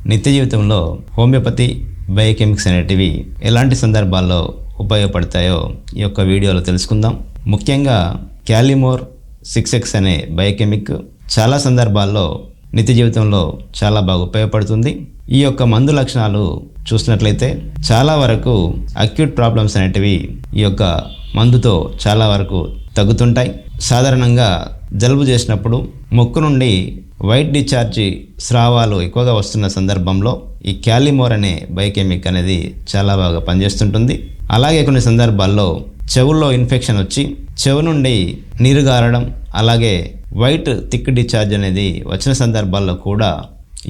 నిత్య జీవితంలో హోమియోపతి బయోకెమిక్స్ అనేటివి ఎలాంటి సందర్భాల్లో ఉపయోగపడతాయో ఈ యొక్క వీడియోలో తెలుసుకుందాం. ముఖ్యంగా క్యాలిమోర్ 6X అనే బయోకెమిక్ చాలా సందర్భాల్లో నిత్య జీవితంలో చాలా బాగా ఉపయోగపడుతుంది. ఈ యొక్క మందు లక్షణాలు చూసినట్లయితే చాలా వరకు అక్యూట్ ప్రాబ్లమ్స్ అనేటివి ఈ యొక్క మందుతో చాలా వరకు తగ్గుతుంటాయి. సాధారణంగా జలుబు చేసినప్పుడు ముక్కు నుండి వైట్ డిశ్చార్జి స్రావాలు ఎక్కువగా వస్తున్న సందర్భంలో ఈ క్యాలిమోర్ అనే బయోకెమిక్ అనేది చాలా బాగా పనిచేస్తుంటుంది. అలాగే కొన్ని సందర్భాల్లో చెవుల్లో ఇన్ఫెక్షన్ వచ్చి చెవు నుండి నీరు గారడం, అలాగే వైట్ థిక్ డిశ్చార్జ్ అనేది వచ్చిన సందర్భాల్లో కూడా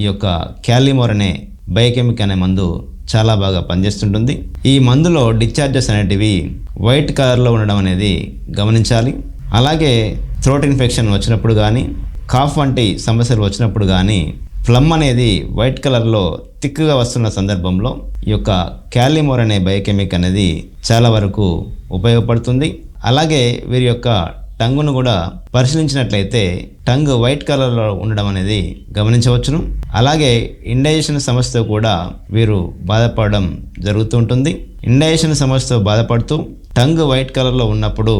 ఈ యొక్క క్యాలిమోర్ అనే బయోకెమిక్ అనే మందు చాలా బాగా పనిచేస్తుంటుంది. ఈ మందులో డిశ్చార్జెస్ అనేటివి వైట్ కలర్లో ఉండడం అనేది గమనించాలి. అలాగే థ్రోట్ ఇన్ఫెక్షన్ వచ్చినప్పుడు కానీ, కాఫ్ వంటి సమస్యలు వచ్చినప్పుడు కానీ, ఫ్లమ్ అనేది వైట్ కలర్లో థిక్గా వస్తున్న సందర్భంలో ఈ యొక్క క్యాలిమోర్ అనే బయోకెమిక్ అనేది చాలా వరకు ఉపయోగపడుతుంది. అలాగే వీరి యొక్క టంగును కూడా పరిశీలించినట్లయితే టంగ్ వైట్ కలర్లో ఉండడం అనేది గమనించవచ్చును. అలాగే ఇండైజెషన్ సమస్యతో కూడా వీరు బాధపడడం జరుగుతూ ఉంటుంది. ఇండైజెషన్ సమస్యతో బాధపడుతూ టంగ్ వైట్ కలర్లో ఉన్నప్పుడు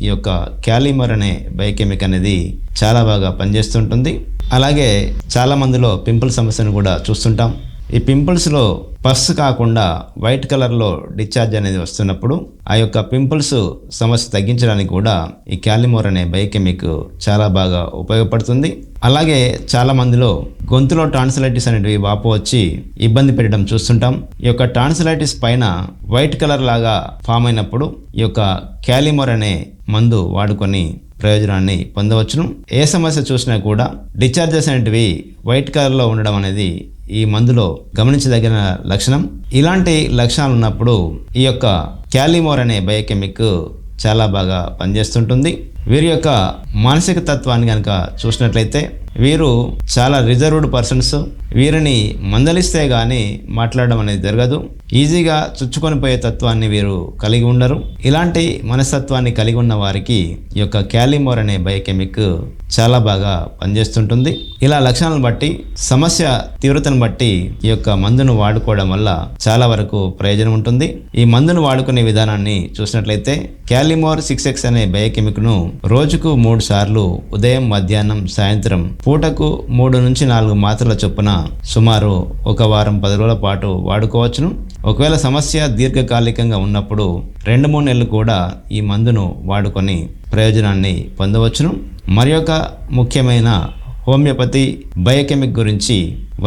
ఈ యొక్క క్యాలిమోర్ అనే బయోకెమిక్ అనేది చాలా బాగా పనిచేస్తుంటుంది. అలాగే చాలా మందిలో పింపుల్ సమస్యను కూడా చూస్తుంటాం. ఈ పింపుల్స్లో పస్ కాకుండా వైట్ కలర్లో డిశ్చార్జ్ అనేది వస్తున్నప్పుడు ఆ యొక్క పింపుల్స్ సమస్య తగ్గించడానికి కూడా ఈ క్యాలిమోర్ అనే బయోకెమిక్ చాలా బాగా ఉపయోగపడుతుంది. అలాగే చాలా మందిలో గొంతులో టాన్సిలైటిస్ అనేటివి వాపు వచ్చి ఇబ్బంది పెట్టడం చూస్తుంటాం. ఈ యొక్క టాన్సిలైటిస్ పైన వైట్ కలర్ లాగా ఫామ్ అయినప్పుడు ఈ యొక్క క్యాలిమోర్ అనే మందు వాడుకొని ప్రయోజనాన్ని పొందవచ్చును. ఏ సమస్య చూసినా కూడా డిశ్చార్జెస్ అనేటివి వైట్ కలర్లో ఉండడం అనేది ఈ మందులో గమనించదగిన లక్షణం. ఇలాంటి లక్షణాలు ఉన్నప్పుడు ఈ యొక్క క్యాలిమోర్ అనే బయోకెమిక్ చాలా బాగా పనిచేస్తుంటుంది. వీరి యొక్క మానసిక తత్వాన్ని కనుక చూసినట్లయితే వీరు చాలా రిజర్వ్డ్ పర్సన్స్. వీరిని మందలిస్తే కానీ మాట్లాడడం అనేది జరగదు. ఈజీగా చుచ్చుకొని పోయే తత్వాన్ని వీరు కలిగి ఉండరు. ఇలాంటి మనస్తత్వాన్ని కలిగి ఉన్న వారికి ఈ యొక్క క్యాలిమోర్ అనే బయోకెమిక్ చాలా బాగా పనిచేస్తుంటుంది. ఇలా లక్షణాలను బట్టి, సమస్య తీవ్రతను బట్టి ఈ యొక్క మందును వాడుకోవడం వల్ల చాలా వరకు ప్రయోజనం ఉంటుంది. ఈ మందును వాడుకునే విధానాన్ని చూసినట్లయితే క్యాలిమోర్ 6X అనే బయోకెమిక్ ను రోజుకు 3 సార్లు ఉదయం, మధ్యాహ్నం, సాయంత్రం పూటకు 3 నుంచి 4 మాత్రల చొప్పున సుమారు 1 వారం 10 రోజుల పాటు వాడుకోవచ్చును. ఒకవేళ సమస్య దీర్ఘకాలికంగా ఉన్నప్పుడు 2-3 నెలలు కూడా ఈ మందును వాడుకొని ప్రయోజనాన్ని పొందవచ్చును. మరి ఒక ముఖ్యమైన హోమియోపతి బయోకెమిక్ గురించి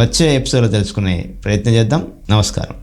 వచ్చే ఎపిసోడ్లో తెలుసుకునే ప్రయత్నం చేద్దాం. నమస్కారం.